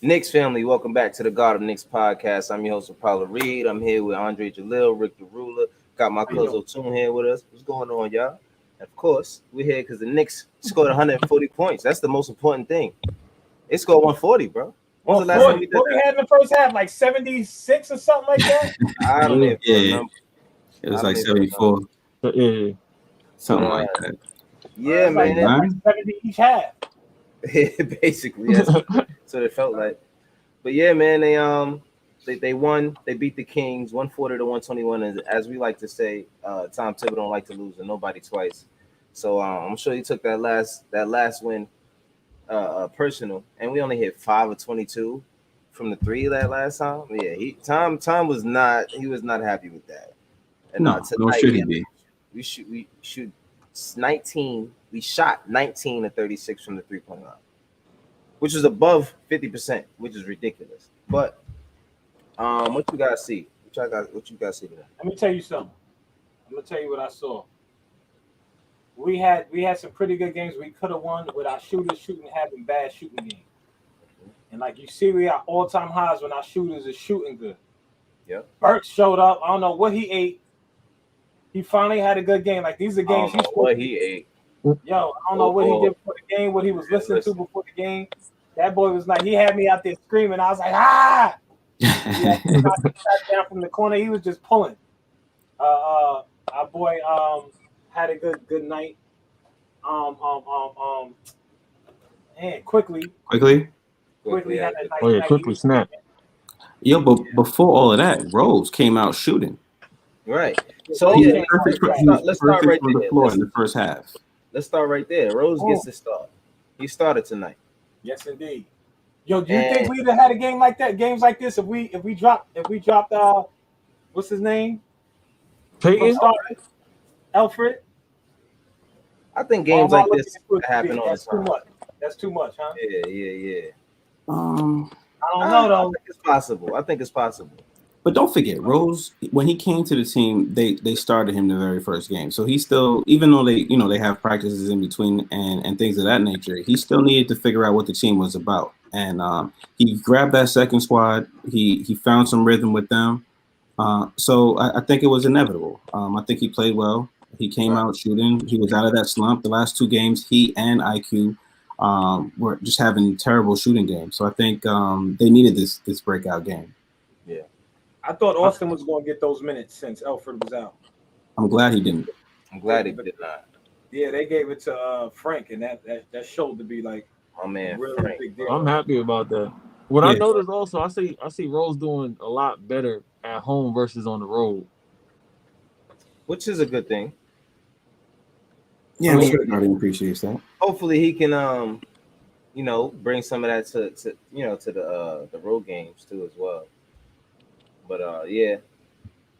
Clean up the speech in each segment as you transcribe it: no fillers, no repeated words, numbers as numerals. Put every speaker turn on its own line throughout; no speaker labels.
Knicks family, welcome back to the God of Knicks podcast. I'm your host, Apollo Reed. I'm here with Andre Jalil, Rick the Ruler. Got my cousin Tune here with us. What's going on, y'all? And of course, we're here because the Knicks scored 140 points. That's the most important thing. They scored 140, bro.
When was the last time we did what that? We had in the first half, like 76 or something like that?
I don't even remember.
It was like 74.
Yeah.
Something like that.
Yeah, man.
Like 70 each half.
Basically, yes. So it felt like. But yeah, man, they won. They beat the Kings 140 to 121. And as we like to say, Tom Thibodeau don't like to lose to nobody twice. So I'm sure he took that last win personal, and we only hit 5 of 22 from the three that last time. Yeah, Tom was not happy with that. And
no, nor should he be.
We shoot 19. We shot 19 to 36 from the 3-point line, which is above 50%, which is ridiculous. But what you guys see? What you guys see today?
Let me tell you something. I'm gonna tell you what I saw. We had some pretty good games we could have won with our shooters having bad shooting games. And like you see, we are all-time highs when our shooters are shooting good.
Yep.
Burks showed up. I don't know what he ate. He finally had a good game. Like these are games
he ate.
Yo, I don't know what he did before the game, what he was listening to before the game. That boy was like, he had me out there screaming. I was like, ah! He down from the corner. He was just pulling. Our boy had a good night. And quickly had a nice night.
Quickly snap.
Yo, but before all of that, Rose came out shooting.
Right. So yeah,
let's start right there. In the first half.
Let's start right there. Rose gets the start. He started tonight.
Yes, indeed. Yo, do you think we'd have had a game like that? Games like this if we dropped what's his name?
Peyton?
Alfred?
I think games like this happen all the time.
That's too much, huh?
Yeah.
I don't know though.
I think it's possible.
But don't forget, Rose, when he came to the team, they started him the very first game. So he still, even though they have practices in between and things of that nature, he still needed to figure out what the team was about. And he grabbed that second squad. He found some rhythm with them. So I think it was inevitable. I think he played well. He came out shooting. He was out of that slump. The last two games, he and IQ were just having terrible shooting games. So I think they needed this breakout game.
Yeah.
I thought Austin was going to get those minutes since Alfred was out.
I'm glad he didn't.
I'm glad he did not.
Yeah, they gave it to Frank, and that showed to be like,
oh man,
really
Frank.
big deal.
I'm happy about that. What I noticed also, I see Rose doing a lot better at home versus on the road,
which is a good thing.
Yeah, I'm sure everybody appreciates that.
Hopefully, he can bring some of that to the road games too as well. But yeah,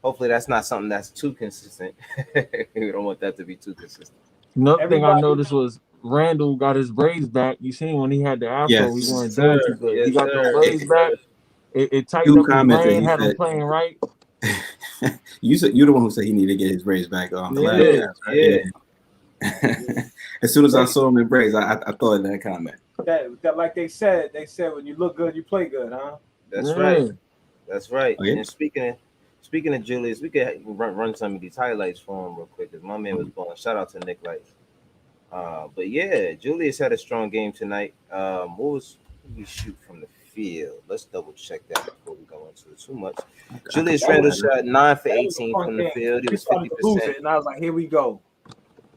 hopefully that's not something that's too consistent. We don't want that to be too consistent.
Another thing I noticed was Randall got his braids back. You seen when he had the afro, he wasn't doing too good. He got the braids back. It tightened up his brain, had him playing right.
You're the one who said he needed to get his braids back on. As soon as I saw him in braids, I thought of that comment.
That like they said when you look good, you play good, huh?
That's right. That's right. Oh, yeah. And speaking of Julius, we could run some of these highlights for him real quick because my man was balling. Shout out to Nick Lights. But yeah, Julius had a strong game tonight. What was he shoot from the field? Let's double check that before we go into it too much. Julius Randle shot 9 for 18 from the field. He was 50%.
And I was like, here we go.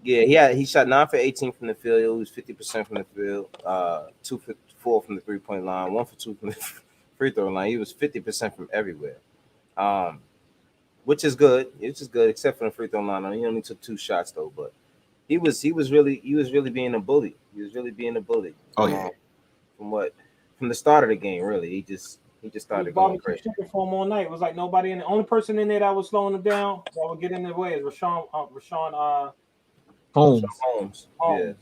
Yeah, he shot 9 for 18 from the field. He was 50% from the field. 2 for 4 from the 3-point line. 1 for 2 from the free throw line. He was 50% from everywhere, which is good. It's just good, except for the free throw line. I mean, he only took 2 shots though, but he was really being a bully. He was really being a bully.
Oh yeah.
From the start of the game, really, he just started going crazy.
For him all night. It was like nobody in the only person in there that was slowing him down that would get in the way is Rashawn
Holmes.
Yeah.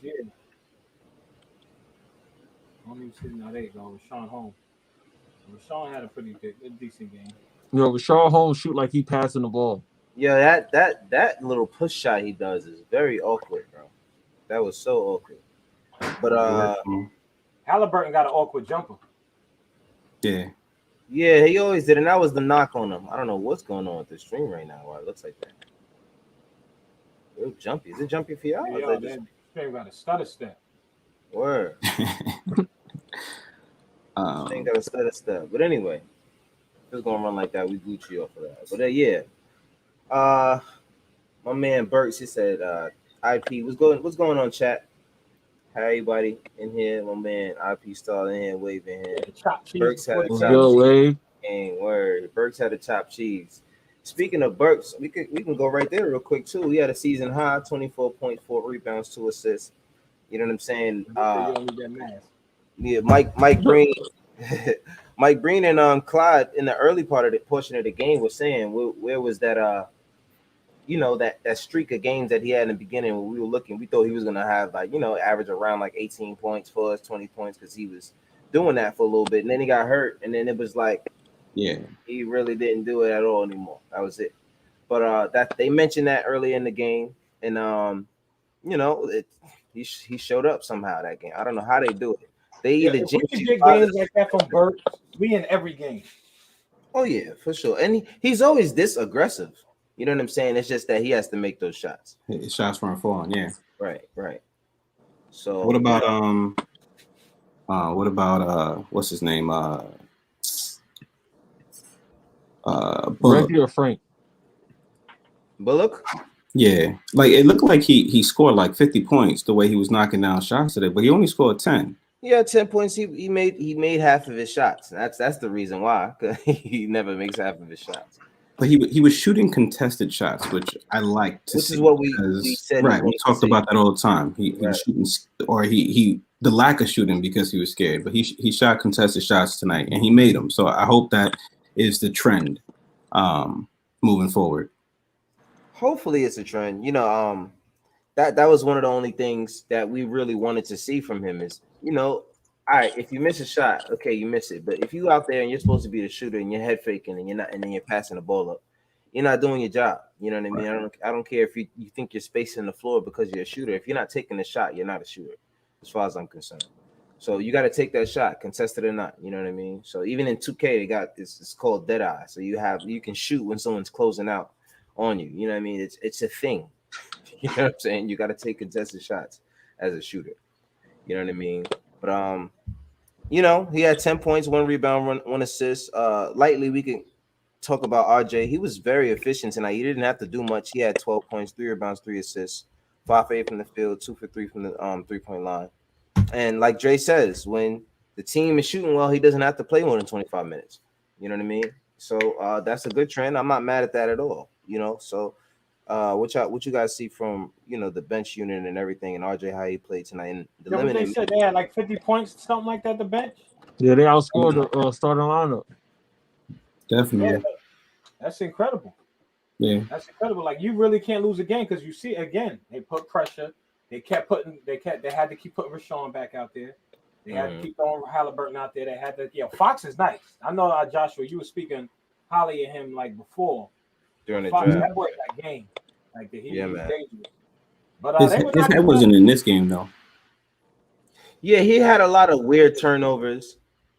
I don't even see now. There you go, Rashawn Holmes. Rashawn had a pretty decent game.
Rashawn Holmes shoot like he passing the ball.
Yeah, that little push shot he does is very awkward, bro. That was so awkward. But
Halliburton got an awkward jumper.
Yeah.
Yeah, he always did, and that was the knock on him. I don't know what's going on with the stream right now. Why it looks like that. Real jumpy. Is it jumpy for y'all?
Yo, that stream got a stutter step.
Word. Ain't got a stutter step. But anyway, if it's gonna run like that, we Gucci off of that. But yeah. My man Burks, he said, IP, what's going on, chat? Hi, everybody in here. My man IP Star in here, waving here. Burks had a chop cheese. Word. Burks had a chop cheese. Speaking of Burks, we can go right there real quick too. He had a season high, 24.4 rebounds, 2 assists. You know what I'm saying? Yeah, Mike Breen, Mike Breen and Clyde in the early part of the portion of the game was saying where was that that streak of games that he had in the beginning when we were looking, we thought he was gonna have average around like 18 points for us, 20 points, because he was doing that for a little bit, and then he got hurt, and then it was like,
yeah, he
really didn't do it at all anymore. That was it. But that they mentioned that early in the game, and he showed up somehow that game. I don't know how they do it. They either
if we can get games like that from Burt, we in every game.
Oh yeah, for sure, and he's always this aggressive. You know what I'm saying? It's just that he has to make those shots.
Shots weren't falling, yeah.
Right. So
what about what's his name?
Reggie or Frank?
Bullock?
Yeah. Like it looked like he scored like 50 points the way he was knocking down shots today, but he only scored 10.
Yeah, 10 points. He made half of his shots. That's the reason why, because he never makes half of his shots.
But he was shooting contested shots, which I like to see.
Which is what we said.
Right, we talked about that all the time. He was shooting, or he the lack of shooting because he was scared. But he shot contested shots tonight, and he made them. So I hope that is the trend moving forward.
Hopefully, it's a trend. That was one of the only things that we really wanted to see from him is, all right, if you miss a shot, okay, you miss it. But if you out there and you're supposed to be the shooter and you're head faking and you're not, and then you're passing the ball up, you're not doing your job. You know what I mean? I don't care if you think you're spacing the floor because you're a shooter. If you're not taking the shot, you're not a shooter, as far as I'm concerned. So you got to take that shot, contested or not. You know what I mean? So even in 2K, they got this. It's called dead eye. So you can shoot when someone's closing out on you. You know what I mean? It's a thing. You know what I'm saying? You got to take contested shots as a shooter. You know what I mean? But he had 10 points, 1 rebound, 1 assist. Lightly, we can talk about RJ. He was very efficient tonight. He didn't have to do much. He had 12 points, 3 rebounds, 3 assists, 5 for 8 from the field, 2 for 3 from the 3-point line. And like Dre says, when the team is shooting well, he doesn't have to play more than 25 minutes. You know what I mean? So that's a good trend. I'm not mad at that at all. So what you guys see from the bench unit and everything, and RJ how he played tonight, and
they said they had like 50 points, something like that. The bench.
Yeah, they outscored the starting lineup.
Definitely.
Yeah, that's incredible.
Yeah,
that's incredible. Like you really can't lose a game because you see again they put pressure. They had to keep putting Rashawn back out there. They had to keep throwing Halliburton out there. They had to. Fox is nice. I know Joshua, you were speaking highly of him like before.
During the
Fox,
draft.
that boy that game. Like he was dangerous. But
his head wasn't in this game though.
Yeah, he had a lot of weird turnovers,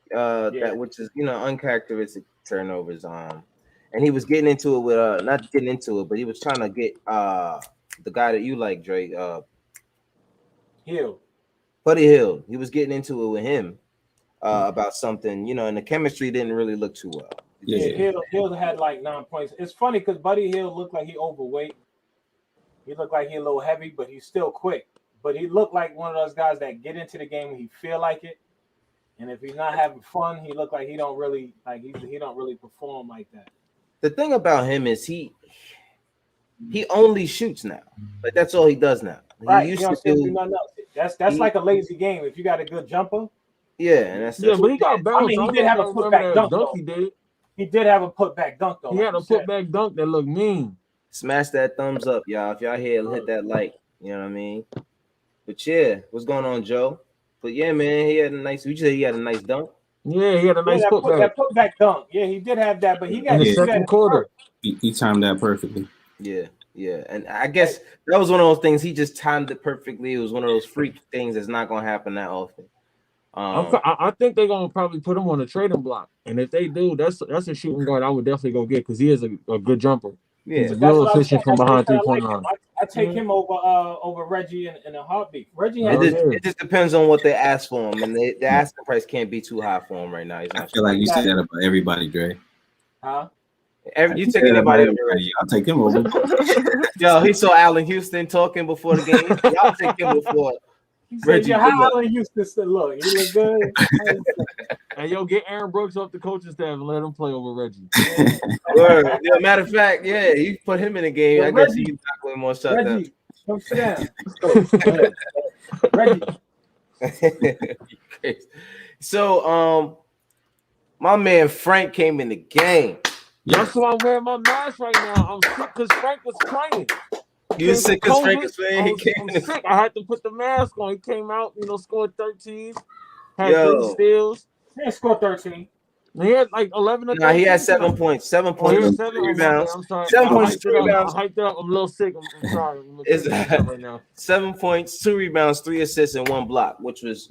which is uncharacteristic turnovers. And he was getting into it with not getting into it, but he was trying to get the guy that you like, Dre, Buddy Hield. He was getting into it with him about something, and the chemistry didn't really look too well.
Yeah, Hill had like 9 points. It's funny because Buddy Hield looked like he overweight. He looked like he a little heavy, but he's still quick. But he looked like one of those guys that get into the game when he feel like it. And if he's not having fun, he looked like he don't really perform like that.
The thing about him is he only shoots now. Like that's all he does now.
Right. He used to do nothing else. That's like a lazy game. If you got a good jumper.
Yeah, and that's
but he got bounced.
He did have a putback dunk. He did have a putback dunk though.
He had a putback dunk that looked mean.
Smash that thumbs up, y'all. If y'all here, hit that like. You know what I mean? But yeah, what's going on, Joe? But yeah, man, he had a nice. You say he had a nice dunk.
Yeah, he had a nice putback.
That putback dunk. Yeah, he did have that, but he got
in the second quarter.
He timed that perfectly.
Yeah, and I guess that was one of those things. He just timed it perfectly. It was one of those freak things that's not gonna happen that often.
I think they're gonna probably put him on a trading block, and if they do, that's a shooting guard I would definitely go get because he is a good jumper.
Yeah,
he's real efficient from behind 3-point line.
I take him over Reggie in a heartbeat. Reggie,
it just depends on what they ask for him, and the asking price can't be too high for him right now.
I feel like you say that about everybody, Dre.
Huh?
You take anybody over?
I'll take him over.
Yo, he saw Allen Houston talking before the game. Y'all take him before.
Reggie, how Allen Houston said, "Look, he look good."
And yo, get Aaron Brooks off the coaching staff and let him play over Reggie.
Word. Yeah, matter of fact, yeah, you put him in the game. I guess he's tackling more shots.
Reggie, come sit down.
Reggie. So, my man Frank came in the game.
That's why I'm wearing my mask right now. I'm sick because Frank was playing.
You sick because Frank was playing?
I'm sick. I had to put the mask on. He came out, scored 13. Had 3 steals.
He didn't score 13.
He had like 11 or 13.
Nah, he had 7 points. 7 points, 3 rebounds.
I'm sorry.
7 points, 2 rebounds.
I hyped up. I'm a little sick. I'm sorry.
I'm
right now.
7 points, 2 rebounds, 3 assists, and 1 block, which is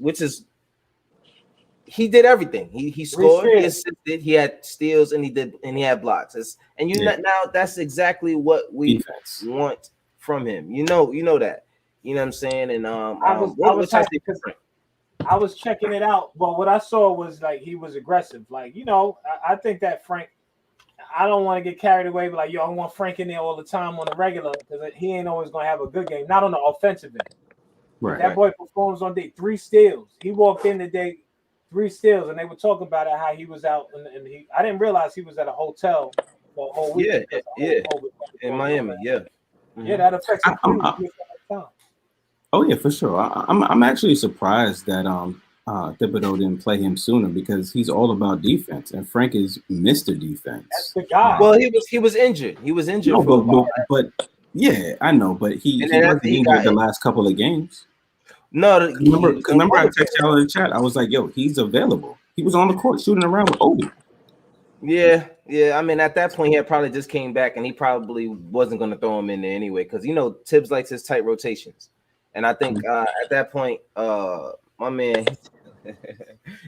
he did everything. He scored, he assisted, he had steals, and he had blocks. Now that's exactly what we want from him. You know that. You know what I'm saying? And
I was checking it out, but what I saw was like he was aggressive. Like, I think that Frank, I don't want to get carried away, but like, I want Frank in there all the time on the regular because he ain't always gonna have a good game, not on the offensive end. Right. That boy performs on day 3 steals. He walked in today, 3 steals, and they were talking about it, how he was out, and I didn't realize he was at a hotel the whole week.
In Miami,
Yeah, that affects him too.
Oh yeah, for sure. I'm actually surprised that Thibodeau didn't play him sooner because he's all about defense, and Frank is Mr. Defense.
That's the guy.
Well, he was injured. He was injured.
No, but yeah, I know. But he wasn't injured the last couple of games. No, remember I texted y'all in the chat. I was like, "Yo, he's available." He was on the court shooting around with Obi.
Yeah. I mean, at that point, he had probably just came back, and he probably wasn't going to throw him in there anyway because Tibbs likes his tight rotations, and I think at that point, my man,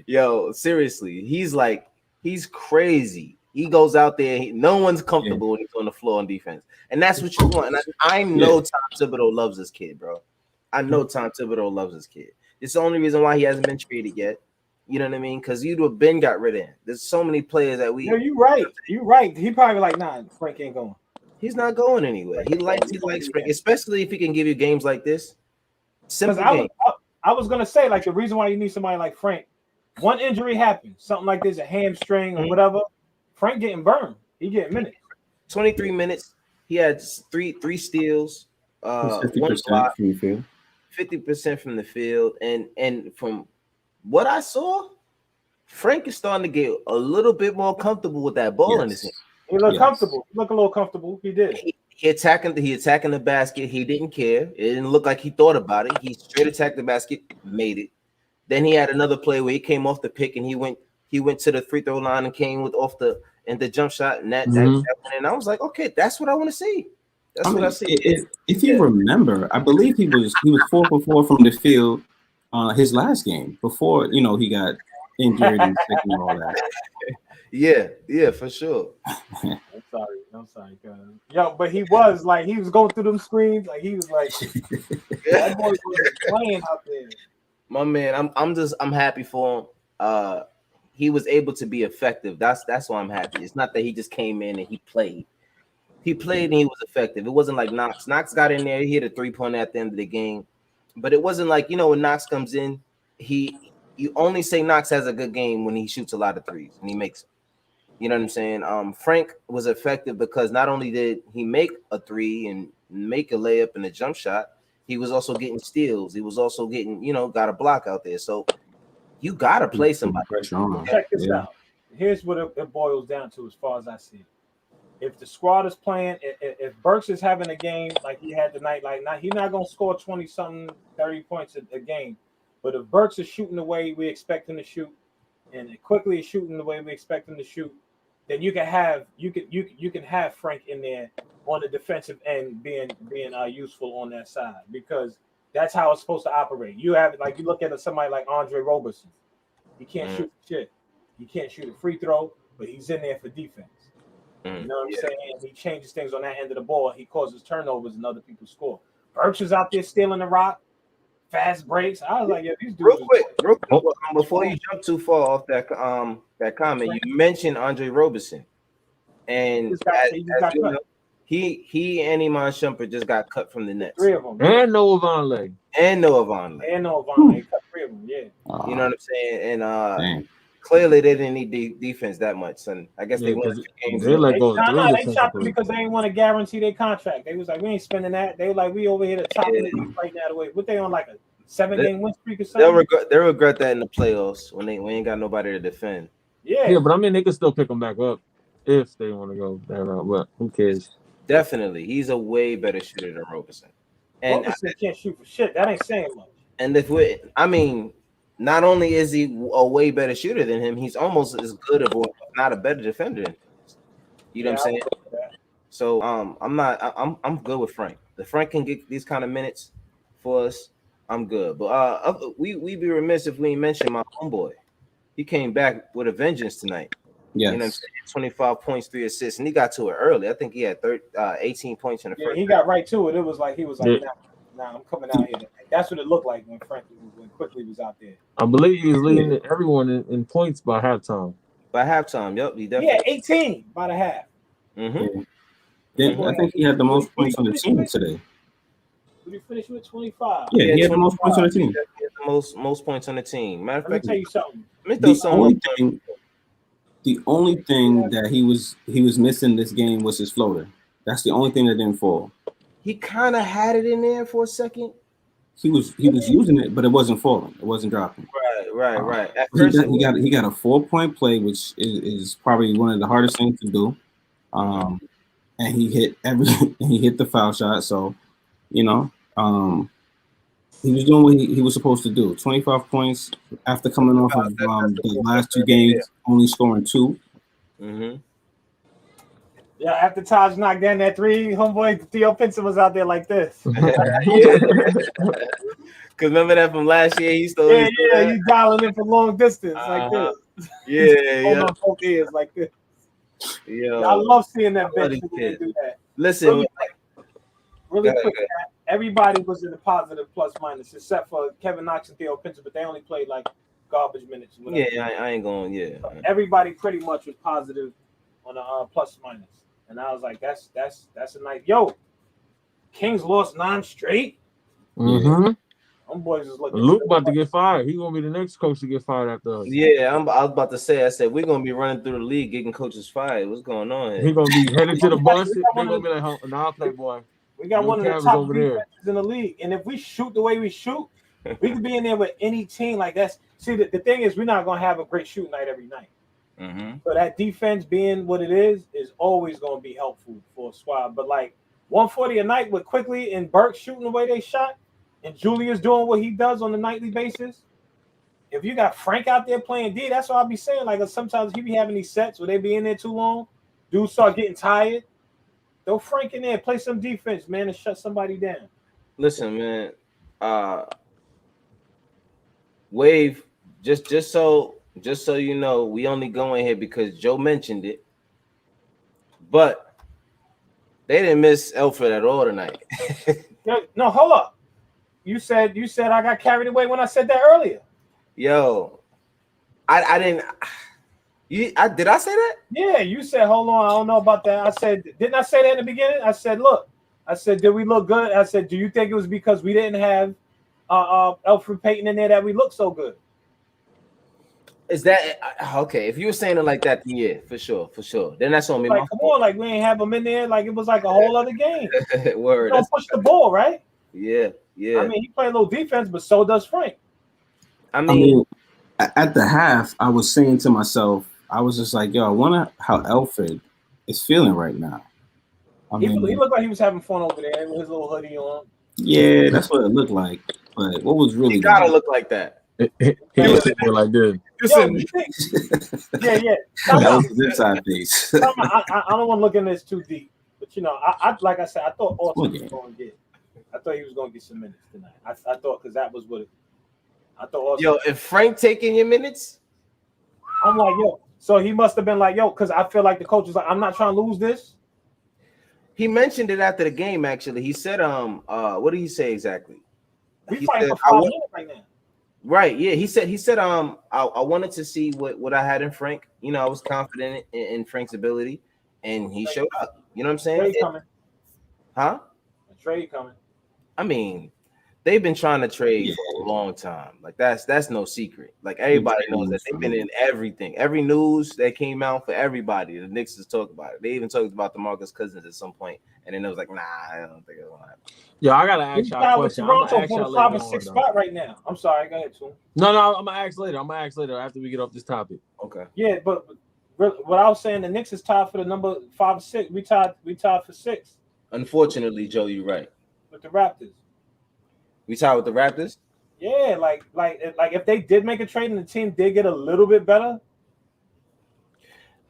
yo, seriously, he's crazy. He goes out there, no one's comfortable when he's on the floor on defense, and that's what you want. And I know Tom Thibodeau loves this kid, bro. I know Tom Thibodeau loves this kid. It's the only reason why he hasn't been traded yet. You know what I mean? Because you'd have been got rid of him. There's so many players that we.
No, you're right. You're right. He probably like, nah, Frank ain't going.
He's not going anywhere. He likes Frank, especially if he can give you games like this. Simple game.
I was gonna say, like, the reason why you need somebody like Frank, one injury happens, something like this, a hamstring or whatever. Frank getting burned. He getting minutes.
23 minutes. He had three steals. 1 block. 50% from the field, and from what I saw, Frank is starting to get a little bit more comfortable with that ball in his hand.
He looked comfortable. He looked a little comfortable. He did.
He attacking the basket. He didn't care. It didn't look like he thought about it. He straight attacked the basket, made it. Then he had another play where he came off the pick and he went to the free throw line and came the jump shot and that and I was like, okay, that's what I want to see. That's what I see.
If you remember, I believe he was 4 for 4 from the field his last game before he got injured and sick and all that.
Yeah, for sure.
I'm sorry, guys. Yo, but he was going through them screens, like he was like that boy was playing out there.
My man, I'm happy for him. He was able to be effective. That's why I'm happy. It's not that he just came in and he played. He played and he was effective. It wasn't like Knox. Knox got in there. He hit a 3-pointer at the end of the game. But it wasn't like, when Knox comes in, you only say Knox has a good game when he shoots a lot of threes and he makes them. You know what I'm saying? Frank was effective because not only did he make a 3 and make a layup and a jump shot, he was also getting steals. He was also getting, got a block out there. So you got to play somebody.
Check this out. Here's what it boils down to as far as I see it. If the squad is playing, if Burks is having a game like he had tonight, he's not going to score 20-something, 30 points a game. But if Burks is shooting the way we expect him to shoot, and quickly is shooting the way we expect him to shoot, then you can have Frank in there on the defensive end being useful on that side because that's how it's supposed to operate. You have you look at somebody like Andre Roberson. He can't shoot shit. He can't shoot a free throw, but he's in there for defense. You know what I'm saying? He changes things on that end of the ball. He causes turnovers and other people score. Birch is out there stealing the rock, fast breaks. I was like, yeah, these dudes.
Real quick, before you jump too far off that comment, you mentioned Andre Roberson, and he and Iman Shumpert just got cut from the Nets.
3 of them,
and Noah Vonleh.
Cut 3 of them, yeah.
You know what I'm saying? And clearly they didn't need defense that much, son. I guess they won games.
They
chopped them because they didn't want to guarantee their contract. They was like, we ain't spending that. They were like, we over here to top of the league right now. What they on, like a 7-game win streak or something?
They'll regret that in the playoffs when they ain't got nobody to defend.
Yeah,
but I mean they can still pick them back up if they want to go that route. But who cares?
Definitely, he's a way better shooter than Roberson. And
Roberson can't shoot for shit. That ain't saying much.
And not only is he a way better shooter than him, he's almost as good of, if not a better defender. You know what I'm saying? So I'm good with Frank. If Frank can get these kind of minutes for us, I'm good. But we be remiss if we ain't mention my homeboy. He came back with a vengeance tonight.
Yes.
You know what I'm saying? 25 points, 3 assists, and he got to it early. I think he had 18 points in the first.
He got right to it. It was like he was like, nah, I'm coming out here. That's what it looked like when Quickly was out there.
I believe he was leading everyone in points by halftime.
Yep, he definitely.
Yeah, 18 by the half.
Mm-hmm.
Yeah, I think he had the most points on the team today.
Did he finish with 25?
Yeah, he had the most points on the team.
He had the most points on the team. Matter of fact,
let me tell you
something.
The only thing that he was missing this game was his floater. That's the only thing that didn't fall.
He kind of had it in there for a second.
He was using it, but it wasn't falling. It wasn't dropping.
Right. At
first, he got a 4-point play, which is probably one of the hardest things to do. And he hit the foul shot. So, he was doing what he was supposed to do. 25 points after coming off of the last 2 games, only scoring 2.
Mm-hmm.
Yeah, after Taj knocked down that 3, homeboy Theo Pinson was out there like this.
Because remember that from last year? He still
you dialing in for long distance like this.
Yeah.
On both ears like this.
Yeah,
I love seeing that bench do that.
Listen,
really quick, everybody was in the positive plus minus except for Kevin Knox and Theo Pinson, but they only played like garbage minutes.
Yeah, I ain't going. Yeah,
so everybody pretty much was positive on a plus minus, and I was like, that's a nice. Yo, Kings lost 9 straight.
Mm-hmm.
Them boys is looking.
Luke about to get fired. He's gonna be the next coach to get fired after us.
Yeah, I was about to say. I said we're gonna be running through the league getting coaches fired. What's going on here?
He's gonna be headed to the bus. They're gonna be like, "Nah, Playboy."
We got one of the top defenses in the league, and if we shoot the way we shoot, we could be in there with any team. Like that's the thing is we're not gonna have a great shoot night every night.
Mm-hmm.
So that defense being what it is always gonna be helpful for a squad. But like 140 a night with Quickly and Burke shooting the way they shot, and Julius doing what he does on a nightly basis. If you got Frank out there playing D, that's what I'll be saying. Like sometimes he be having these sets where they be in there too long, dudes start getting tired. Throw Frank in there, play some defense, man, and shut somebody down.
Listen, man. Wave, just so you know, we only go in here because Joe mentioned it. But they didn't miss Alfred at all tonight.
No, hold up. You said I got carried away when I said that earlier.
Yo, I didn't. Did I say that?
Yeah, you said, hold on, I don't know about that. I said, didn't I say that in the beginning? I said, look, did we look good? I said, do you think it was because we didn't have Elfrid Payton in there that we looked so good?
Is that okay? If you were saying it like that, then yeah, for sure. Then that's on me.
Like, come on, like we ain't have him in there. Like it was like a whole other game.
Word.
Don't push the ball, right?
Yeah.
I mean, he played a little defense, but so does Frank.
I mean, at the half, I was saying to myself, I was just like, yo, I wonder how Alfred is feeling right now.
He looked like he was having fun over there with his little hoodie on.
Yeah, that's what it looked like. But what was really
gotta look like that.
He was sitting there like this.
Yeah.
That was his inside face.
I don't want to look in this too deep, but I like I said, I thought Austin was going to get. I thought he was going to get some minutes tonight. I thought because that was what. I thought. Austin
Yo, if Frank taking your minutes,
I'm like, yo. So he must have been like, yo, because I feel like the coach is like, I'm not trying to lose this.
He mentioned it after the game. Actually, he said, what did he say exactly?
We fighting for 5 minutes right now.
Right. Yeah. He said, I wanted to see what I had in Frank. You know, I was confident in Frank's ability, and he showed up. You know what I'm saying?
Trade coming.
Huh?
A trade coming.
I mean, they've been trying to trade for a long time. Like that's no secret. Like everybody knows that they've been in everything. Every news that came out for everybody, the Knicks has talked about it. They even talked about DeMarcus Cousins at some point, and then it was like, nah, I don't think it's gonna happen.
Yeah, I gotta ask y'all a question. I'm gonna ask
y'all later. 5 or 6 spot right now. I'm sorry, go ahead, Toon.
No, I'm gonna ask later. I'm gonna ask later after we get off this topic.
Okay.
Yeah, but what I was saying, the Knicks is tied for the number 5 or 6. We tied for 6.
Unfortunately, Joe, you're right.
With the Raptors.
We tied with the Raptors?
Yeah, like if they did make a trade and the team did get a little bit better.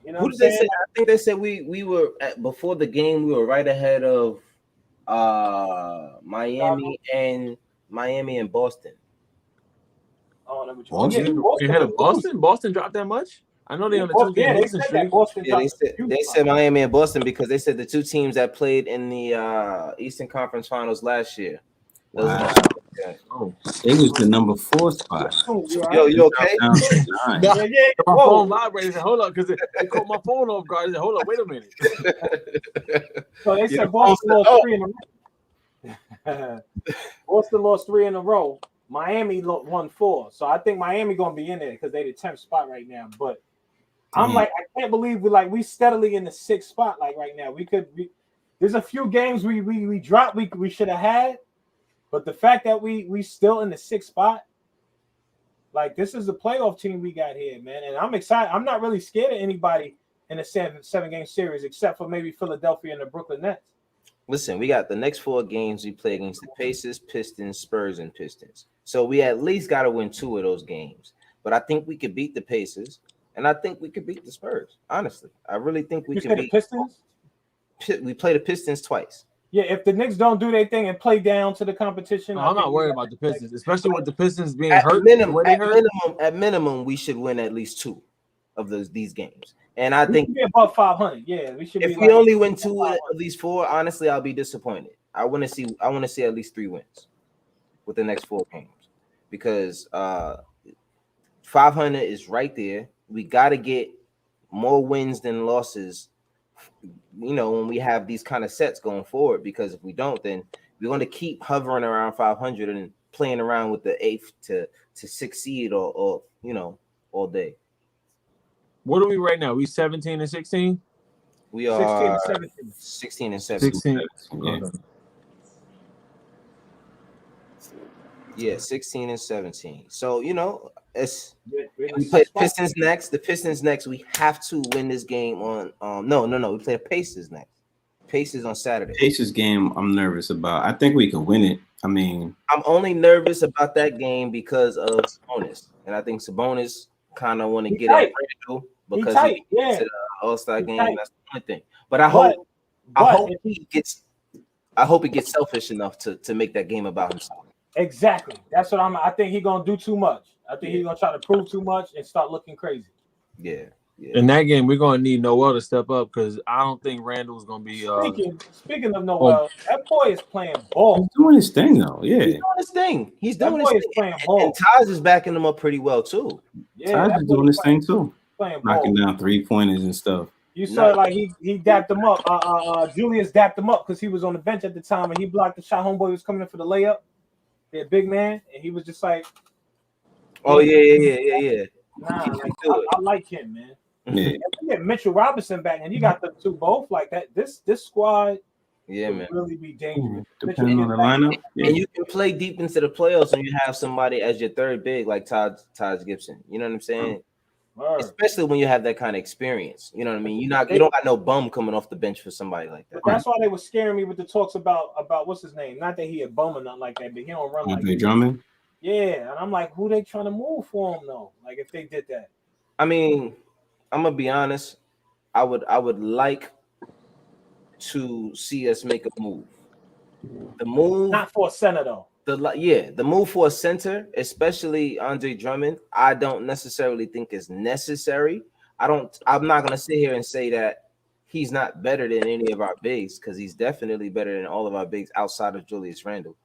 You know,
who did they say? I think they said we were before the game. We were right ahead of Miami and Boston.
Oh, no,
Boston ahead of Boston. Boston dropped that much. I know they on the 2-game losing streak.
They said Miami and Boston because they said the two teams that played in the Eastern Conference Finals last year.
Wow. It was the number 4 spot.
Yo, you okay?
My phone vibrated. Hold up, because it caught my phone off guard. I said, hold up, wait a minute.
So they said Boston lost 3 in a row. Boston lost 3 in a row. Miami won 4. So I think Miami gonna be in there because they the 10th spot right now. But I'm like, I can't believe we steadily in the 6th spot like right now. There's a few games we dropped we should have had. But the fact that we still in the 6th spot, like this is the playoff team we got here, man. And I'm excited. I'm not really scared of anybody in a 7-game series except for maybe Philadelphia and the Brooklyn Nets.
Listen, we got the next 4 games we play against the Pacers, Pistons, Spurs, and Pistons. So we at least got to win 2 of those games. But I think we could beat the Pacers, and I think we could beat the Spurs. Honestly, I really think we could beat the
Pistons.
We play the Pistons twice.
Yeah, if the Knicks don't do their thing and play down to the competition,
I'm not worried about the Pistons, especially with the Pistons being
at
hurt.
At minimum, we should win at least 2 of these games. And I think
we should be above 500. Yeah, we should.
If we only win 2 of these 4, honestly, I'll be disappointed. I want to see at least 3 wins with the next 4 games because 500 is right there. We got to get more wins than losses. You know, when we have these kind of sets going forward, because if we don't, then we're going to keep hovering around 500 and playing around with the 8th to 6th seed or you know, all day.
What are we right now? We 17 and 16?
We are 16 and 17. Yeah, 16 and 17. So, you know, we play the Pistons next. The Pistons next. We have to win this game on no. We play the Pacers next. Pacers on Saturday.
Pacers game I'm nervous about. I think we can win it. I mean,
I'm only nervous about that game because of Sabonis. And I think Sabonis kind of want to get it because he gets to the All-Star game. That's the only thing. But I hope he gets selfish enough to make that game about himself.
Exactly. That's what I think he's gonna do too much. I think he's gonna try to prove too much and start looking crazy.
Yeah.
In that game, we're gonna need Noel to step up because I don't think Randall's gonna be.
Speaking of Noel, that boy is playing ball.
He's doing his thing though. Yeah,
he's doing his thing. Playing ball. And Taj is backing him up pretty well too.
Yeah, Taj is doing his thing too. Knocking down 3-pointers and stuff.
You saw like he dapped him up. Julius dapped him up because he was on the bench at the time and he blocked the shot. Homeboy was coming in for the layup. The big man, and he was just like,
"Oh yeah."
Nah, I like him, man. Yeah. You get Mitchell Robinson back, and you got them 2 both like that. This squad,
man,
really be dangerous.
Depending on the lineup,
and you can play deep into the playoffs, and you have somebody as your 3rd big like Taj Gibson. You know what I'm saying? Especially when you have that kind of experience. You know what I mean? You don't got no bum coming off the bench for somebody like that.
That's why they were scaring me with the talks about what's his name. Not that he a bum or nothing like that, but he don't run like that.
Drummond?
Yeah, and I'm like, who they trying to move for him though? Like if they did that.
I mean, I'm gonna be honest. I would like to see us make a move. The move
not for a center though.
the move for a center, especially Andre Drummond, I don't necessarily think is necessary. I'm not gonna sit here and say that he's not better than any of our bigs, because he's definitely better than all of our bigs outside of Julius Randle.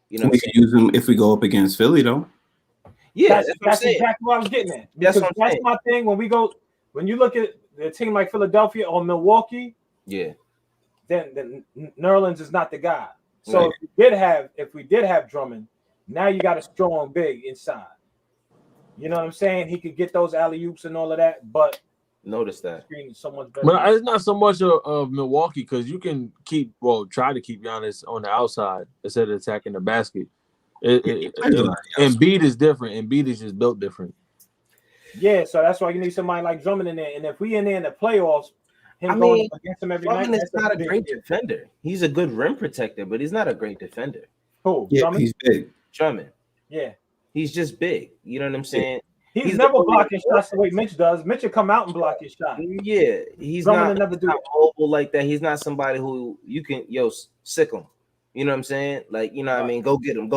You know,
we can use him if we go up against Philly, though.
Yeah,
that's exactly what I was getting at. Because that's my thing. When you look at a team like Philadelphia or Milwaukee,
yeah,
then Nerlens is not the guy. So right. if we did have Drummond, now you got a strong big inside. You know what I'm saying? He could get those alley-oops and all of that, but
notice that
so much better.
But it's not so much of Milwaukee, because you can try to keep Giannis on the outside instead of attacking the basket. Embiid is different. Embiid is just built different.
Yeah, so that's why you need somebody like Drummond in there. And if we in there in the playoffs, going against him every
Drummond
night,
is not a great defender. He's a good rim protector, but he's not a great defender.
Who?
Yeah,
Drummond?
he's big.
Drummond.
Yeah.
He's just big. You know what I'm saying?
He's never blocking shots the way Mitch does. Mitch will come out and block his shot.
Yeah, he's not mobile like that. He's not somebody who you can sick him. You know what I'm saying? Like, you know what I mean? Go get him,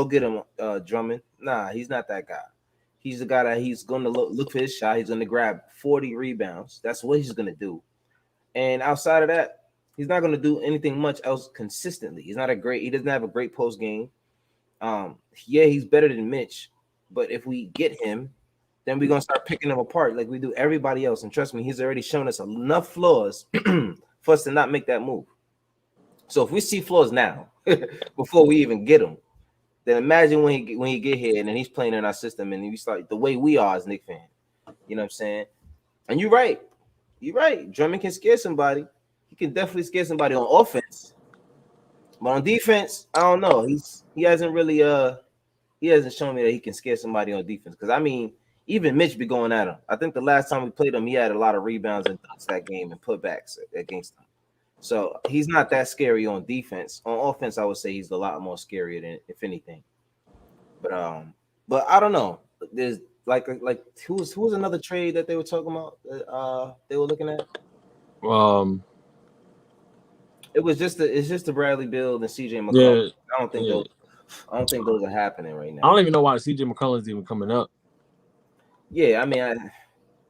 Drummond. Nah, he's not that guy. He's the guy that he's going to look for his shot. He's going to grab 40 rebounds. That's what he's going to do. And outside of that, he's not going to do anything much else consistently. He doesn't have a great post game. Yeah, he's better than Mitch, but if we get him, then we're going to start picking him apart like we do everybody else. And trust me, he's already shown us enough flaws for us to not make that move. So if we see flaws now, before we even get him, then imagine when he get here and then he's playing in our system and we start the way we are as Knicks fans. You know what I'm saying? And you're right. Drummond can scare somebody. He can definitely scare somebody on offense. But on defense, I don't know. He hasn't shown me that he can scare somebody on defense. Because I mean, even Mitch be going at him. I think the last time we played him, he had a lot of rebounds and dunks that game and putbacks against him. So he's not that scary on defense. On offense, I would say he's a lot more scarier than if anything. But I don't know. There's like who was another trade that they were talking about? They were looking at. It's just the Bradley Beal and CJ McCollum. Yeah, I don't think those are happening right now.
I don't even know why CJ McCollum's even coming up.
Yeah, I mean,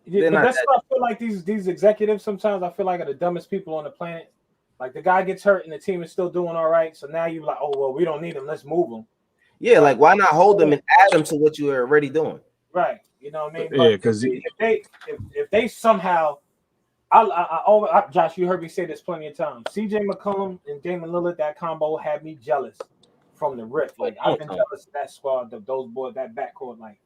but that's what I feel like these executives sometimes I feel like are the dumbest people on the planet. Like the guy gets hurt and the team is still doing all right. So now you're like, oh well, we don't need him. Let's move him.
Yeah, like why not hold them and add them to what you are already doing?
Right. You know what I mean?
Yeah, because
if they somehow, Josh, you heard me say this plenty of times. CJ McCollum and Damian Lillard, that combo had me jealous from the rip. Like I've been jealous of that squad, of those boys, that backcourt. Like,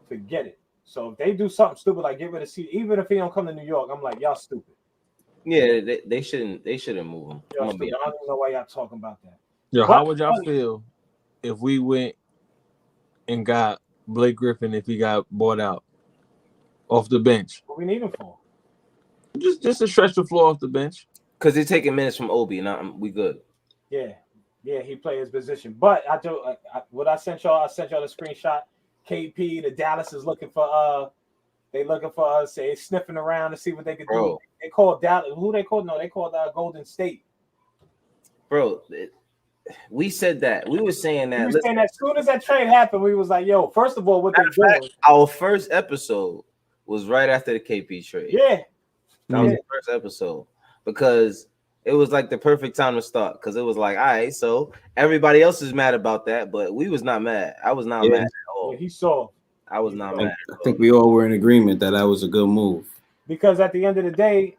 forget it. So if they do something stupid, like get rid of CJ, even if he don't come to New York, I'm like, y'all stupid.
Yeah, they shouldn't move him.
I don't know why y'all talking about that.
Yeah, how would y'all feel if we went and got Blake Griffin if he got bought out off the bench?
What we need him for?
Just to stretch the floor off the bench.
Because they're taking minutes from Obi, and we good.
Yeah, he played his position. But I sent y'all the screenshot. KP, the Dallas is looking for us. They sniffing around to see what they could do. They called Dallas. Who they called? No, they called Golden State.
Bro, we said that. We were saying that.
As soon as that trade happened, we was like, yo, first of all, what they're doing.
Our first episode was right after the KP trade.
Yeah.
That was the first episode. Because it was like the perfect time to start. Because it was like, all right, so everybody else is mad about that, but we was not mad. I was not mad at all.
Yeah, he saw.
I was not mad.
I think we all were in agreement that was a good move.
Because at the end of the day,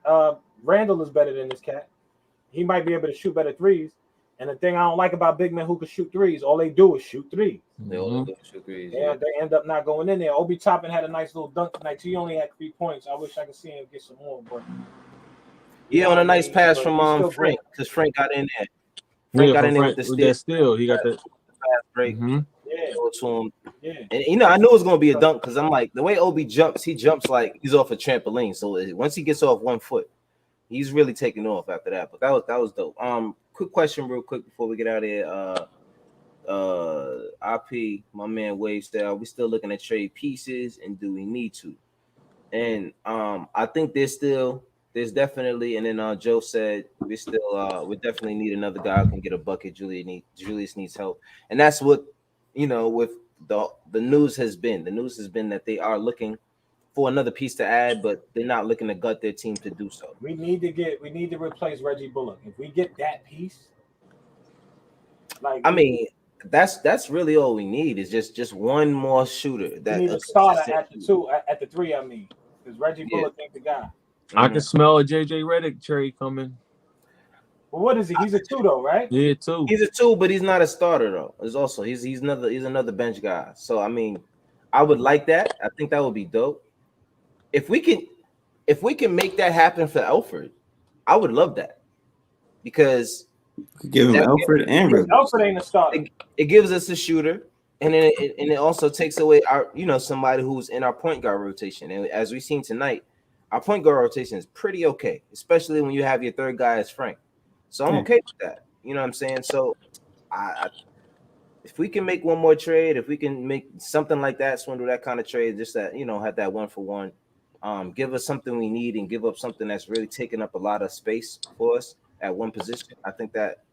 Randall is better than this cat. He might be able to shoot better threes. And the thing I don't like about big men who can shoot threes, all they do is shoot threes.
They all do shoot threes.
Yeah, they end up not going in there. Obi Toppin had a nice little dunk tonight. He only had 3 points. I wish I could see him get some more. But
on a nice pass from Frank, because Frank got in there. Frank got in there with the steal.
He got the
fast break.
Yeah.
To him. Yeah. And I knew it was gonna be a dunk because I'm like the way Obi jumps, he jumps like he's off a trampoline. So once he gets off 1 foot, he's really taking off after that. But that was dope. Quick question, real quick before we get out of here. IP, my man Wave said, are we still looking at trade pieces and do we need to? And I think there's definitely, and then Joe said we definitely need another guy who can get a bucket. Julius needs help, and that's what with the news has been that they are looking for another piece to add, but they're not looking to gut their team to do so.
We need to replace Reggie Bullock. If we get that piece,
that's really all we need is just one more shooter.
That we need a starter at the 3. I mean, because Reggie Bullock ain't the guy.
I can smell a JJ Redick trade coming.
Well, what is he? He's a 2 though, right?
Yeah, 2.
He's a 2, but he's not a starter though. He's another bench guy. So I mean, I would like that. I think that would be dope. If we can make that happen for Elfrid, I would love that because
give him Elfrid and Rivers.
Elfrid ain't a starter.
It gives us a shooter, and then it also takes away our somebody who's in our point guard rotation. And as we've seen tonight, our point guard rotation is pretty okay, especially when you have your third guy as Frank. So I'm okay with that. You know what I'm saying? So if we can make one more trade, if we can make something like that, swindle that kind of trade, just that have that 1-for-1. Give us something we need and give up something that's really taking up a lot of space for us at one position. I think that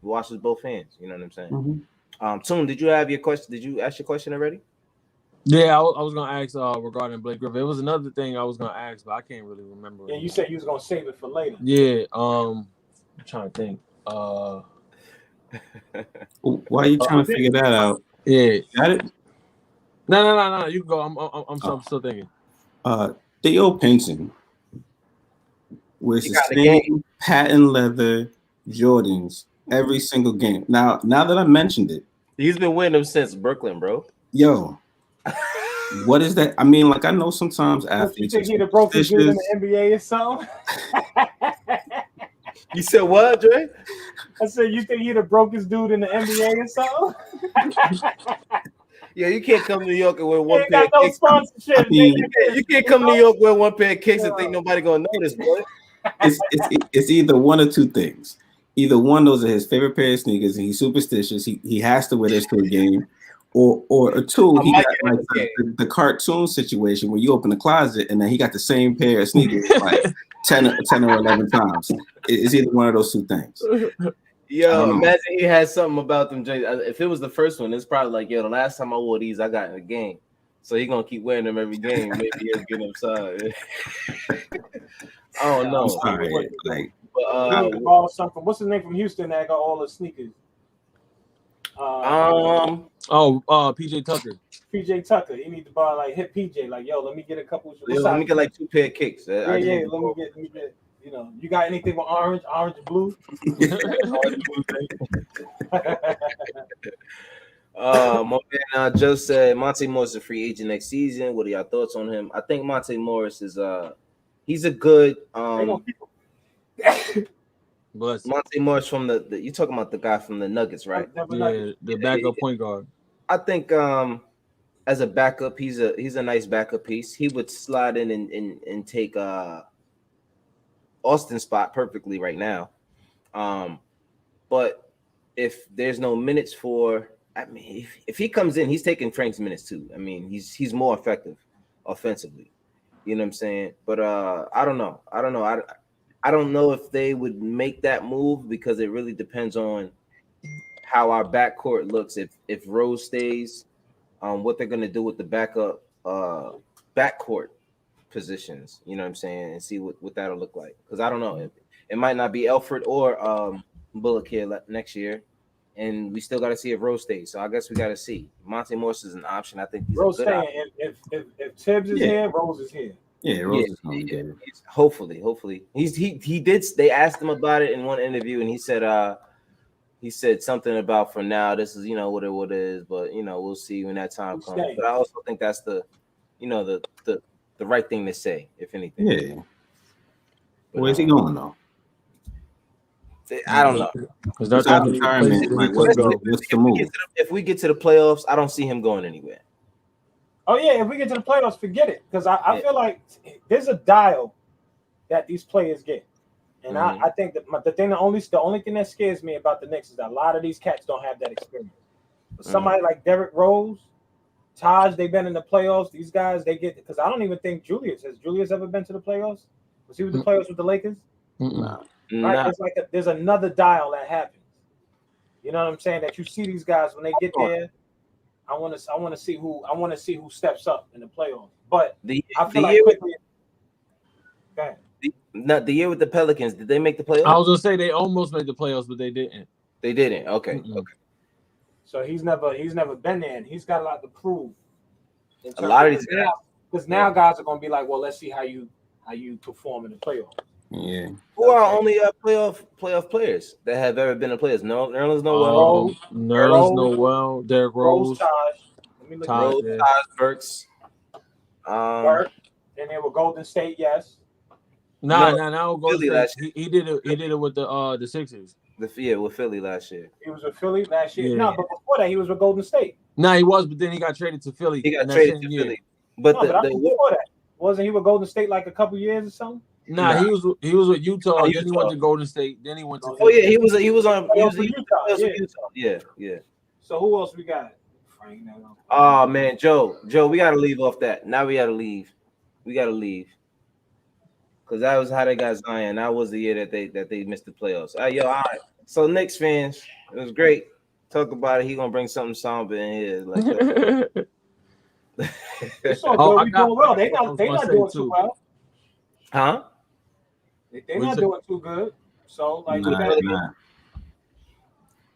washes both hands. You know what I'm saying? Mm-hmm. Toon, did you have your question? Did you ask your question already?
Yeah, I was gonna ask regarding Blake Griffin. It was another thing I was gonna ask, but I can't really remember.
Yeah, you said you was gonna save it for later.
Yeah, I'm trying to think.
Why are you trying to figure that out?
Yeah,
got it.
No. You can go. I'm still thinking.
Theo Pinson wears the same patent leather Jordans every single game. Now that I mentioned it,
he's been wearing them since Brooklyn, bro.
Yo, what is that? I mean, like I know sometimes athletes.
You think he'd have broke his dude in the NBA or something?
You said what, Dre?
I said you think he'd have broke his dude in the NBA or something?
Yeah, you can't come to New York and wear one
pair of kicks. Sponsorship.
You can't come to New York wear one pair of kicks and think nobody gonna notice, boy.
It's either one or two things. Either one, those are his favorite pair of sneakers, and he's superstitious. He has to wear this to a game, or two, he got like the cartoon situation where you open the closet and then he got the same pair of sneakers like 10 or 11 times. It's either one of those two things.
Yo, imagine he has something about them. If it was the first one, it's probably like, the last time I wore these, I got in the game. So he's gonna keep wearing them every game. Maybe he'll get upside. I don't know.
Sorry,
something. What's his name from Houston that got all the sneakers?
PJ Tucker.
PJ Tucker. He need to buy hit PJ. Let me get a couple.
Let me get 2 pair of kicks.
Let me get. You got anything with orange and blue?
My man Joe said Monte Morris is a free agent next season. What are y'all thoughts on him? I think Monte Morris is he's a good Monte Morris from the you talking about the guy from the Nuggets, right?
Yeah, the backup point guard.
I think as a backup, he's a nice backup piece. He would slide in and take Austin's spot perfectly right now. But if there's no minutes if he comes in, he's taking Frank's minutes too. I mean, he's more effective offensively. You know what I'm saying? But I don't know. I don't know if they would make that move because it really depends on how our backcourt looks. If Rose stays, what they're gonna do with the backup backcourt positions, you know what I'm saying, and see what that'll look like. Because I don't know, it might not be Elfrid or Bullock here next year, and we still got to see if Rose stays. So I guess we got to see. Monte Morris is an option. I think he's
Rose staying. If Tibbs is here, Rose is here.
Yeah, Rose is going to be
Hopefully, he did. They asked him about it in one interview, and he said something about for now this is what it is, but we'll see when that time comes. But I also think that's the right thing to say, if anything.
Yeah. Where's he going though?
I don't know.
Because that's retirement. Like, what's the move?
If we get to the playoffs, I don't see him going anywhere.
Oh yeah, if we get to the playoffs, forget it. Because I feel like there's a dial that these players get, and I think that the only thing that scares me about the Knicks is that a lot of these cats don't have that experience. But somebody like Derrick Rose, Taj, they've been in the playoffs. These guys, they get, because I don't even think Julius ever been to the playoffs? Was he with the playoffs with the Lakers?
Nah.
Right? It's like there's another dial that happens. You know what I'm saying? That you see these guys when they get there. I want to see who steps up in the playoffs. But I feel like quickly. Go ahead.
The year with the Pelicans, did they make the playoffs?
I was gonna say they almost made the playoffs, but they didn't.
They didn't. Okay. Mm-mm. Okay.
So he's never been there, and he's got a lot to prove.
A lot of these guys,
because now guys are gonna be like, well, let's see how you perform in the playoffs.
Yeah.
Who are only playoff players that have ever been in playoffs? Nerlens Noel.
Nerlens Noel, Derrick Rose,
Taj Burks.
Burke. And they were Golden State, yes.
No, Golden State. He did it with the Sixers.
With Philly last year.
He was with Philly last year. Yeah. No, but before that, he was with Golden State.
No, he was, but then he got traded to Philly.
He got traded to Philly. But
before that, wasn't he with Golden State like a couple years or something?
Nah, he was with Utah. Then he went to Golden State. Then he went to.
Oh yeah, he was Utah. Yeah.
So who else we got?
Oh man, Joe, we gotta leave off that. Now we gotta leave. Because that was how they got Zion. That was the year that they missed the playoffs. All right. So Knicks fans, it was great. Talk about it. He gonna bring something somber in here. Like that.
It's all good. We doing well. They not doing too well.
Huh?
They're not doing too good. So like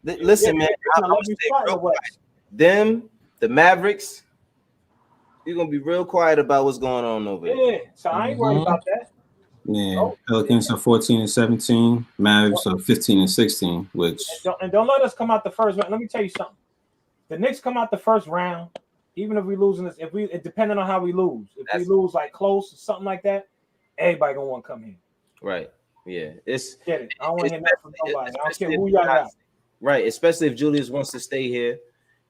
listen, man. I'm gonna stay real quiet. Them, the Mavericks, you're gonna be real quiet about what's going on over there.
Yeah, so I ain't worried about that.
Yeah, Pelicans are 14-17, Mavericks are 15-16, which
and don't let us come out the first round. Let me tell you something. The Knicks come out the first round, even if we lose in this, depending on how we lose. If we lose like close or something like that, everybody gonna want to come here.
Right. Yeah.
Get it. I don't want to hear nothing from nobody. I don't care who y'all got.
Right, especially if Julius wants to stay here.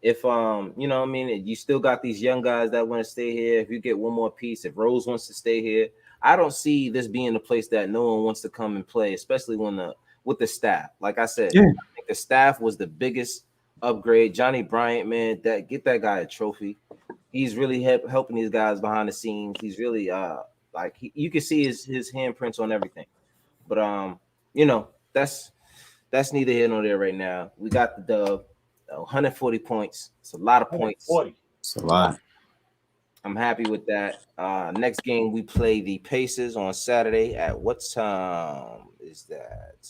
If you know what I mean, you still got these young guys that want to stay here. If you get one more piece, if Rose wants to stay here, I don't see this being a place that no one wants to come and play, especially with the staff. Like I said, I think the staff was the biggest upgrade. Johnny Bryant, man, get that guy a trophy. He's really helping these guys behind the scenes. He's really you can see his handprints on everything. But that's neither here nor there right now. We got the dub, 140 points. It's a lot of points.
It's a lot.
I'm happy with that. Next game we play the Pacers on Saturday. At what time is that?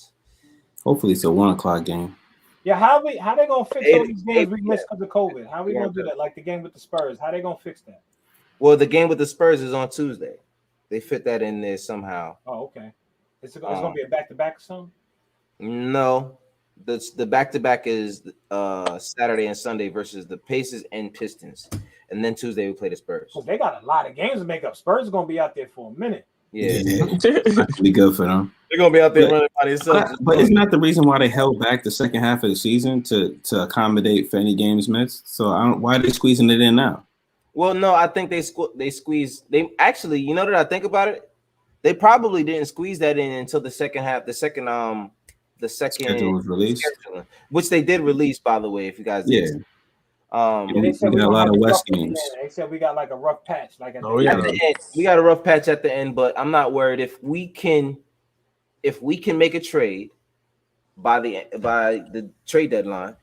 Hopefully it's a 1:00 game.
Yeah, how they gonna fix all these games we missed because of COVID? How we gonna do that? Like the game with the Spurs, how they gonna fix that?
Well, the game with the Spurs is on Tuesday. They fit that in there somehow.
Oh, okay. It's gonna be a back-to-back or something?
No. The back-to-back is Saturday and Sunday versus the Pacers and Pistons. And then Tuesday we play the Spurs.
So they got a lot of games to make up. Spurs are gonna be out there for a minute.
Yeah.
That'd be good for them.
They're gonna be out there running by themselves.
But isn't that the reason why they held back the second half of the season to accommodate for any games missed? So why are they squeezing it in now?
Well, no, I think they squeezed. They actually, you know that I think about it, they probably didn't squeeze that in until the second half. The second
schedule was released,
which they did release, by the way. If you guys did.
They said
we got a lot of West games.
They said we got like a rough patch.
At the end. We got a rough patch at the end, but I'm not worried. If we can make a trade by the trade deadline,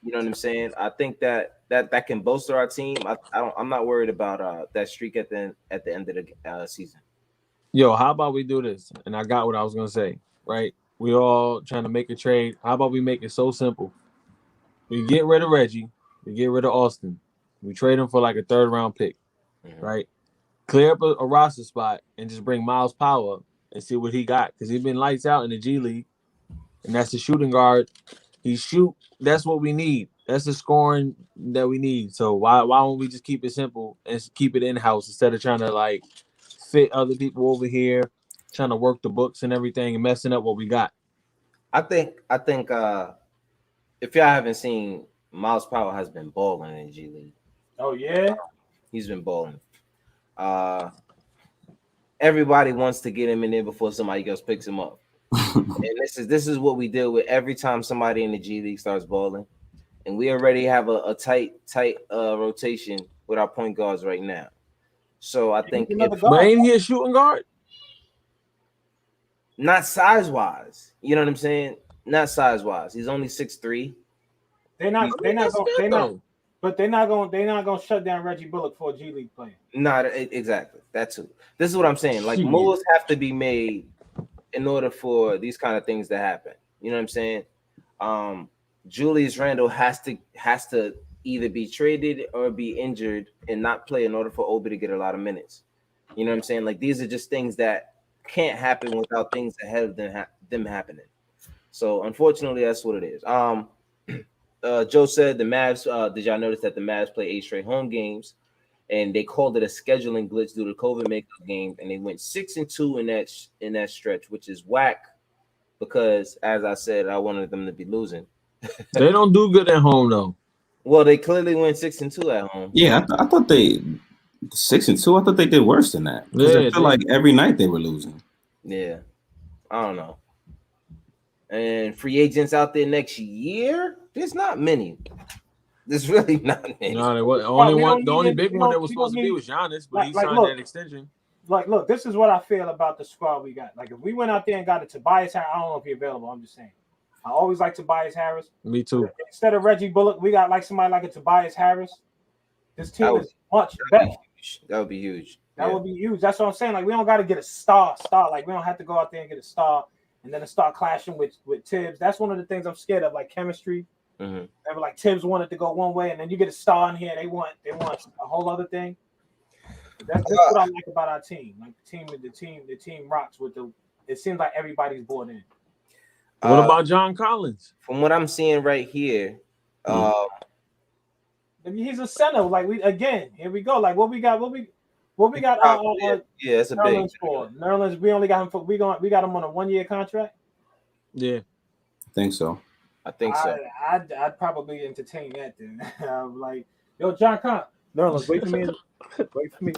you know what I'm saying? I think that can bolster our team. I'm not worried about that streak at the end of the season.
Yo, how about we do this? And I got what I was gonna say. Right? We all trying to make a trade. How about we make it so simple? We get rid of Reggie. We get rid of Austin. We trade him for like a 3rd round pick, right? Clear up a roster spot and just bring Miles Power and see what he got. Because he's been lights out in the G League. And that's the shooting guard. He shoot. That's what we need. That's the scoring that we need. So why don't we just keep it simple and keep it in-house instead of trying to like fit other people over here, trying to work the books and everything and messing up what we got.
I think if y'all haven't seen, Miles Powell has been balling in the G League.
Oh yeah,
he's been balling. Everybody wants to get him in there before somebody else picks him up. And this is what we deal with every time somebody in the G League starts balling. And we already have a tight rotation with our point guards right now. So I think
but ain't he a shooting guard?
Not size wise. You know what I'm saying? Not size wise. He's only 6'3".
They're not gonna shut down Reggie Bullock for a G League player.
Not exactly. That too. This is what I'm saying. Like moves have to be made in order for these kind of things to happen. You know what I'm saying? Julius Randle has to either be traded or be injured and not play in order for Obi to get a lot of minutes. You know what I'm saying? Like these are just things that can't happen without things ahead of them happening. So unfortunately, that's what it is. Joe said the Mavs. Did y'all notice that the Mavs play 8 straight home games, and they called it a scheduling glitch due to COVID makeup games, and they went 6-2 in that stretch, which is whack. Because as I said, I wanted them to be losing.
They don't do good at home though.
Well, they clearly went 6-2 at home.
Yeah, I thought they 6-2. I thought they did worse than that. Because I feel like every night they were losing.
Yeah, I don't know. And free agents out there next year, there's not many. There's really not many.
No, the only big one that was supposed to be was Giannis, but he signed that extension.
Look, this is what I feel about the squad we got. Like, if we went out there and got a Tobias Harris, I don't know if he's available. I'm just saying. I always like Tobias Harris.
Me too.
Instead of Reggie Bullock, we got like somebody like a Tobias Harris. This team is much better.
That would be huge.
That would be huge. That's what I'm saying. Like, we don't got to get a star. Like, we don't have to go out there and get a star and then start clashing with Tibbs. That's one of the things I'm scared of, like chemistry.
Mm-hmm.
Remember, like Tibbs wanted to go one way, and then you get a star in here. They want a whole other thing. That's what I like about our team. Like the team rocks with the. It seems like everybody's bought in.
What about John Collins?
From what I'm seeing right here,
he's a center. Like here we go. Like what we got.
It's a
Nerlens
big
for Nerlens. We only got him for we got him on a 1-year contract.
I
Yeah,
think so.
I'd probably entertain that then. Like, yo, John Collins. Nerlens, wait for me. Wait for me.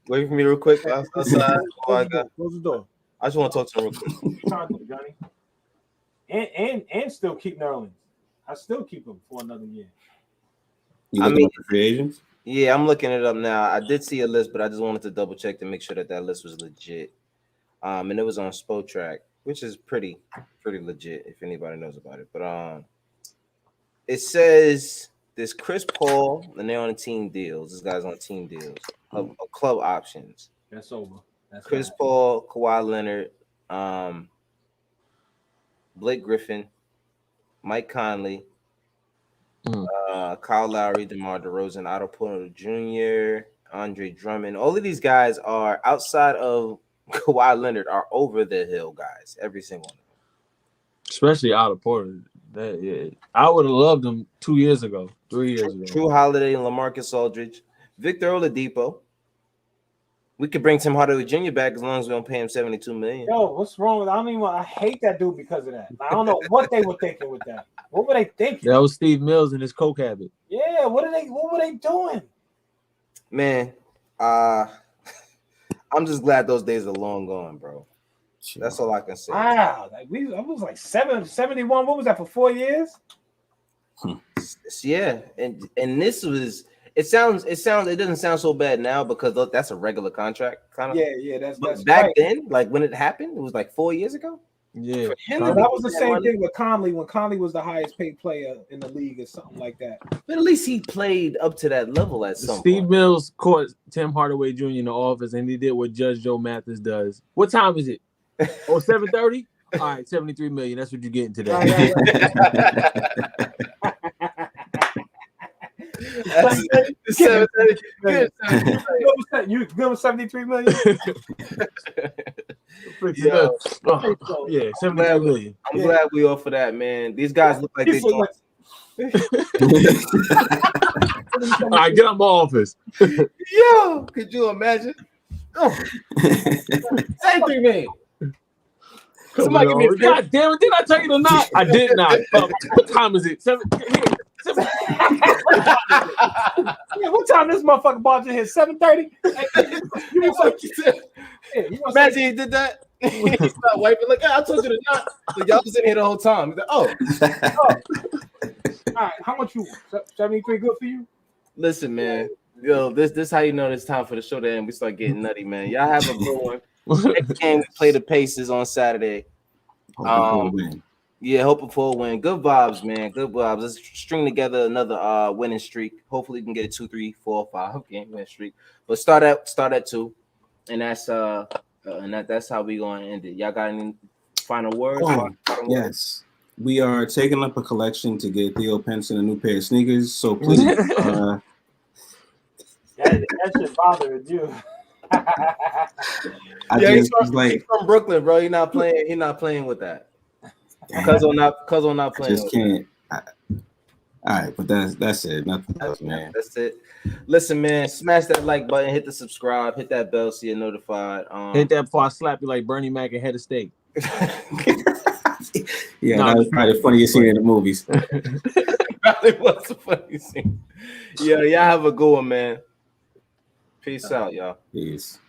Wait for me real quick. Outside.
Close the door.
I just want to talk to him real quick.
Johnny. And still keep Nerlens. I still keep him for another year.
You looking for free agents?
Yeah, I'm looking it up now. I did see a list, but I just wanted to double check to make sure that list was legit. And it was on Spotrac, which is pretty legit if anybody knows about it. But it says there's Chris Paul, and they're on team deals. This guy's on team deals of club options.
That's over. That's
Chris Paul, Kawhi Leonard, Blake Griffin, Mike Conley, Kyle Lowry, DeMar DeRozan, Otto Porter Jr., Andre Drummond. All of these guys are outside of Kawhi Leonard are over the hill guys. Every single one.
Especially Otto Porter. I would have loved him 2 years ago, 3 years ago.
Drew Holiday and LaMarcus Aldridge, Victor Oladipo. We could bring Tim Hardaway Jr. back as long as we don't pay him $72 million.
Yo, what's wrong with? I hate that dude because of that. I don't know what they were thinking with that. What were they thinking?
That was Steve Mills and his coke habit.
Yeah, what were they doing?
Man, I'm just glad those days are long gone, bro. That's all I can say.
Wow, I was like 71. What was that for 4 years?
Yeah, and this was. It doesn't sound so bad now because that's a regular contract kind of.
Yeah, that's
back
right.
then, like when it happened, it was like 4 years ago.
Yeah,
that was the same thing with Conley when Conley was the highest paid player in the league or something like that.
But at least he played up to that level at some
Steve
point.
Mills caught Tim Hardaway Jr. in the office and he did what Judge Joe Mathis does. What time is it? 7:30? All right, $73 million. That's what you're getting today.
You give him $73 million?
Yeah, $73 million.
I'm glad we offer that, man. These guys look like they don't.
All right, get out of my office.
Yo, could you imagine? Oh, $73 million.
Somebody give me a God damn it, did I tell you to not? I did not. What time is it? 7.
Yeah, what time this motherfucker bought you here? 7:30?
Imagine he did that. He's not wiping. Like, I told you to not. So y'all was in here the whole time. He's like, oh.
All right, how much you want? 73 good for you?
Listen, man. Yo, this how you know it's time for the show to end. We start getting nutty, man. Y'all have a good one. Next game, we play the Pacers on Saturday. Yeah, hoping for a win. Good vibes, man. Good vibes. Let's string together another winning streak. Hopefully, we can get a 2, 3, 4, 5 game win streak. But start at 2, and that's how we gonna end it. Y'all got any final words?
Yes. We are taking up a collection to get Theo Penson a new pair of sneakers. So please,
that should bother you.
He's from Brooklyn, bro. He's not playing with that. Cuz I'm not playing.
Just can't. All right, but that's it. Nothing else, man.
That's it. Listen, man, smash that like button, hit the subscribe, hit that bell so you're notified.
Hit that before I slap you like Bernie Mac and Head of Steak.
Yeah, that was probably the funniest scene in the movies.
Probably was the funniest scene. Yeah, y'all have a good one, man. Peace out, y'all.
Peace.